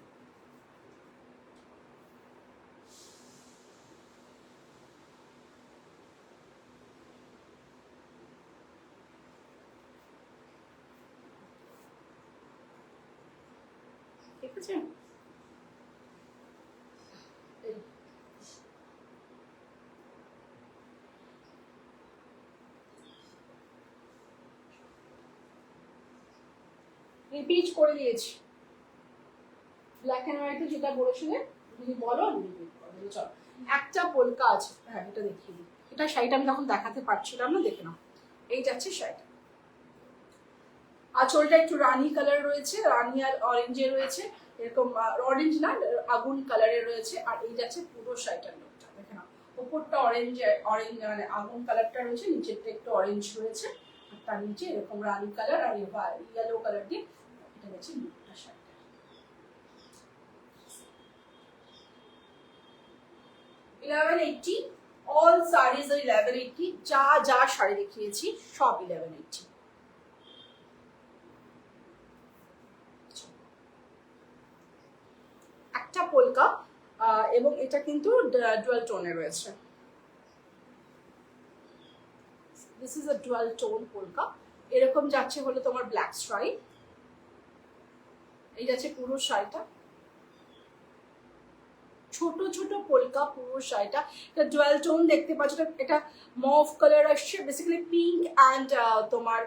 ঠিক আছে, রিপিট করে দিয়েছি, ব্ল্যাক অ্যান্ড হোয়াইটে যেটা বলেছিলে যদি বলো আমি রিপিট করে দেবো। চলো একটা পোলকা আছে, হ্যাঁ এটা দেখিয়ে দিই, এটা শাড়িটা আমি তখন দেখাতে পারছিলাম না, দেখে নাও। এই যাচ্ছে শাড়িটা, আঁচলটা একটু রানী কালার রয়েছে, রানী আর অরেঞ্জে রয়েছে, এরকম অরেঞ্জ না আগুন কালারের রয়েছে, আর এই যাচ্ছে পুরো শাড়িটার লুকটা দেখে নাও। ওপরটা অরেঞ্জ অরেঞ্জ মানে আগুন কালারটা রয়েছে, নিচেরটা একটু অরেঞ্জ রয়েছে, আর তার নিচে এরকম রানী কালার আর ইয়েলো কালার দিয়ে এটা হচ্ছে লুকটা শাড়িটা। 1180, all sarees are 1180, যা যা শাড়ি দেখিয়েছি সব 1180। একটা পোলকা এবং এটা কিন্তু ডুয়াল টোনে রয়েছে। This is a dual tone polka. এরকম যাচ্ছে হলো তোমার ব্ল্যাক স্ট্রাইপ। এই যাচ্ছে পুরো শাড়িটা, ছোট ছোট পোলকা পুরো শাড়িটা। এটা ডুয়াল টোন দেখতে পাচ্ছ, এটা মভ কালার আসছে, বেসিক্যালি পিঙ্ক অ্যান্ড তোমার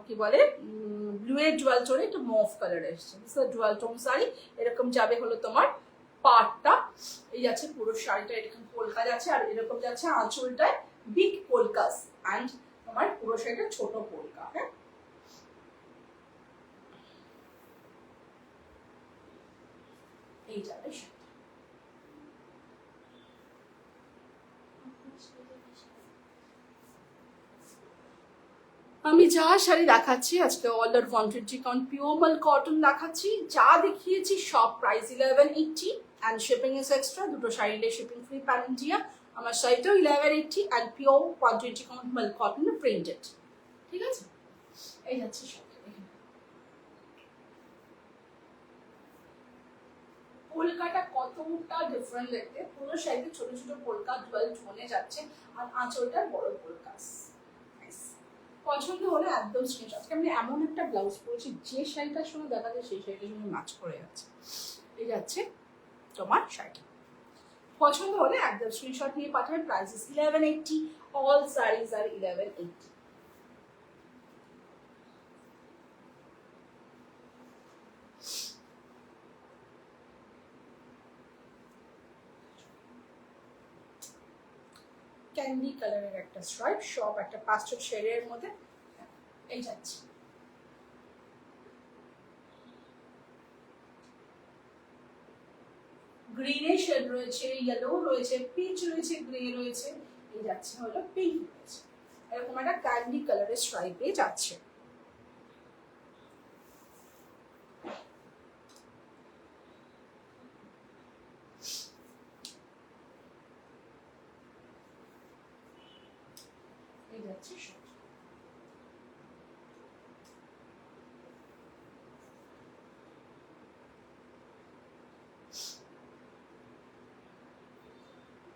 কি বলে ব্লু এর ডুয়াল টোনে একটু মভ কালার এসছে। Dual tone sari. এরকম যাবে হলো তোমার পাটটা। এই যাচ্ছে পুরো শাড়িটা, এরকম পোলকা যাচ্ছে, আর এরকম যাচ্ছে আঁচলটায় বিগ পোলকাস অ্যান্ড তোমার পুরো শাড়িটা ছোট পোলকা। হ্যাঁ, এই যাবে। আমি যা শাড়ি দেখাচ্ছি আজকে অল আর 120 কাউন্ট পিওর মাল কটন দেখাচ্ছি। যা দেখিয়েছি সব price 1180 and shipping is extra. দুটো শাড়িতে শিপিং ফ্রি প্যান ইন্ডিয়া। আমার শাড়িটাও 1180 অ্যান্ড পিওর 120 কাউন্ট মাল কটন প্রিন্টেড। ঠিক আছে, এই যাচ্ছে শাড়ি। পোলকাটা কতটা ডিফারেন্ট দেখতে, পুরো শাড়িতে ছোট ছোট পোলকা ডুয়াল টোনে যাচ্ছে, আর আঁচলটা বড় পোলকা। পছন্দ হলে একদম স্ক্রিনশট। আমি এমন একটা ব্লাউজ পরেছি যে শাড়িটার সঙ্গে দেখা যায় সেই শাড়িটার সঙ্গে ম্যাচ করে যাচ্ছে। এই যাচ্ছে তোমার শাড়িটা। পছন্দ হলে একদম স্ক্রিনশট নিয়ে পাঠাবেন। Price is 1180। All sarees are 1180। Candy কালারের একটা স্ট্রাইপ, সব একটা পাস্টেল শেডের মধ্যে। এই যাচ্ছে গ্রিনের শেড রয়েছে, ইয়েলো রয়েছে, পিচ রয়েছে, গ্রে রয়েছে। এই যাচ্ছে হলো পিঙ্ক রয়েছে। এরকম একটা ক্যান্ডি কালারের স্ট্রাইপে যাচ্ছে। এই যাচ্ছে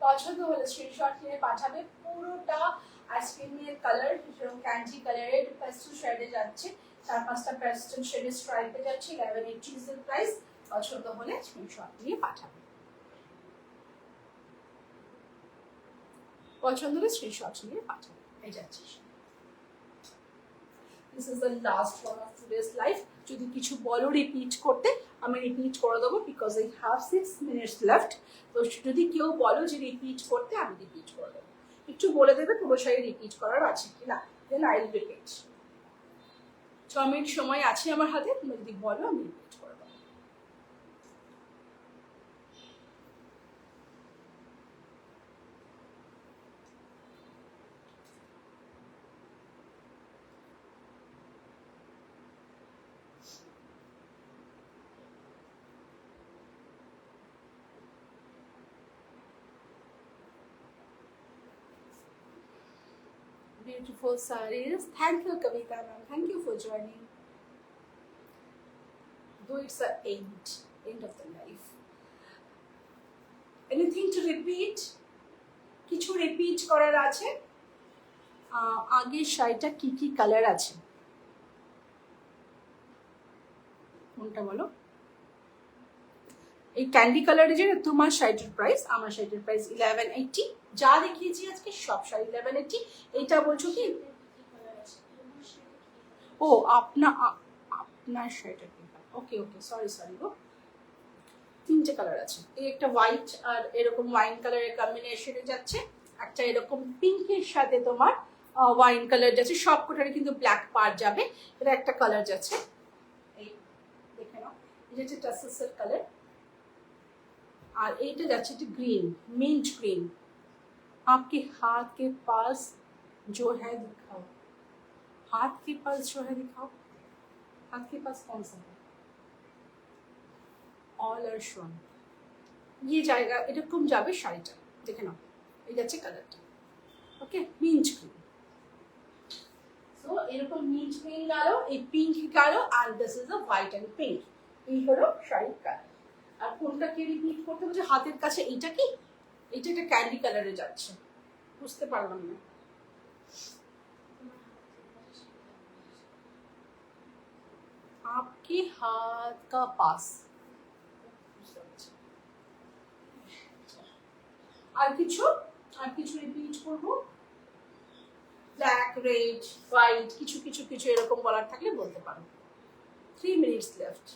পছন্দ হলে স্ক্রিনশট নিয়ে পাঠাবে। পুরোটা আইসক্রিমের কালার, ক্যান্ডি কালারের পেস্টেল শেডে যাচ্ছে, 4-5টা পেস্টেল শেডের স্ট্রাইপে যাচ্ছে। 1180 ইজ দ্য প্রাইস। পছন্দ হলে স্ক্রিনশট নিয়ে পাঠাবে। পছন্দ হলে স্ক্রিনশট নিয়ে পাঠাবে। এই যাচ্ছে। This is the last one of today's life. যদি কিছু বলো রিপিট করতে, আমি রিপিট করে দেবো, because I have 6 minutes left. তো যদি কেউ বলো যে রিপিট করতে, আমি রিপিট করে দেবো। একটু বলে দেবে পুরো শাড়ি রিপিট করার আছে কিনা, then I will repeat. 6 minute সময় আছে আমার হাতে, তুমি যদি বলো আমি রিপিট করে দেবো। Beautiful sarees. Thank you, Kavita ma'am. Thank you for joining. Though it's the end of the life. Anything to repeat? কিছু রিপিট করার আছে? আগের শাড়িটা কি কি কালার আছে কোনটা বলো? এই ক্যান্ডি কালারের যে তোমার শাড়িটার প্রাইস, আমার শাড়িটার প্রাইস 1180। যা দেখিয়েছি আজকে সব শাড়ি 1180। এইটা বলছো কি? ও আপনার শাড়িটার কি? ওকে ওকে, সরি গো। 3টে কালার আছে। এই একটা হোয়াইট আর এরকম ওয়াইন কালারের কম্বিনেশনে যাচ্ছে, একটা এরকম পিঙ্কের সাথে তোমার ওয়াইন কালার যাচ্ছে। সবকটারে কিন্তু ব্ল্যাক পার যাবে। এটা একটা কালার যাচ্ছে, এই দেখে নাও, এটা হচ্ছে টাসেসের কালার। আর এইটা যাচ্ছে একটু গ্রিন, মিন্ট গ্রিন। आपके हाथ के पास जो है दिखाओ, हाथ के पास जो है दिखाओ। हाथ के पास कौन सा है? All are shown. ये जाएगा, এরকম যাবে শাড়িটা, দেখে নাও। এই যাচ্ছে কালারটা, ওকে, মিন্ট গ্রিন। সো এরকম মিন্ট গ্রিন গেল, এই পিঙ্ক গেল, আর this is a white and pink. এই হলো শাড়ির কালার। আর কোনটাকে রিপিট করতে বলছে হাতের কাছে, এইটা কি, এইটা একটা ক্যান্ডি কালারে যাচ্ছে, বুঝতে পারলাম না। आपके हाथ का पास, আর কিছু, আর কিছু রিপিট করব, ব্ল্যাক, রেড, হোয়াইট, কিছু কিছু কিছু এরকম বলার থাকলে বলতে পারো। 3 minutes left।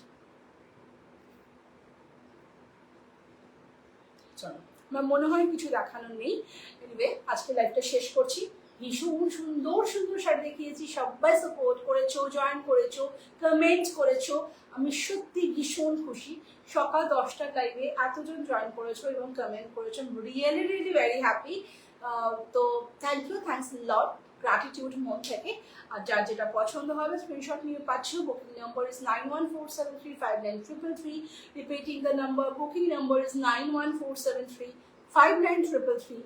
চলো, আমার মনে হয় কিছু দেখানোর নেই। এনিওয়ে আজকে লাইভটা শেষ করছি। ভীষণ সুন্দর সুন্দর শাড়ি দেখিয়েছি, সবাই সাপোর্ট করেছো, জয়েন করেছো, কমেন্ট করেছো, আমি সত্যি ভীষণ খুশি। সকাল 10টার লাইভে এতজন জয়েন করেছো এবং কমেন্ট করেছো, রিয়েলি রিয়েলি ভেরি হ্যাপি। তো thank you, thanks lot, gratitude মন থেকে। আর যার যেটা পছন্দ হবে স্ক্রিনশট নিয়ে পাচ্ছ। Booking number is 9147359333। Repeating the number, booking number is 9147359333।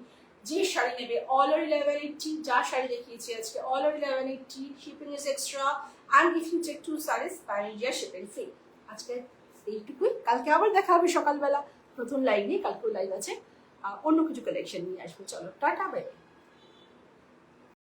যে শাড়ি নেবে অল ওভার 1180, যা শাড়ি দেখিয়েছি আজকে all over 1180, shipping is extra, and if you take 2 sarees pan India shipping free. আজকে এইটুকুই, কালকে আবার দেখা হবে সকালবেলা নতুন লাইভ নিয়ে। কালকেও লাইভ আছে, অন্য কিছু কালেকশন নিয়ে আসবো। চলো টাটা, বাই।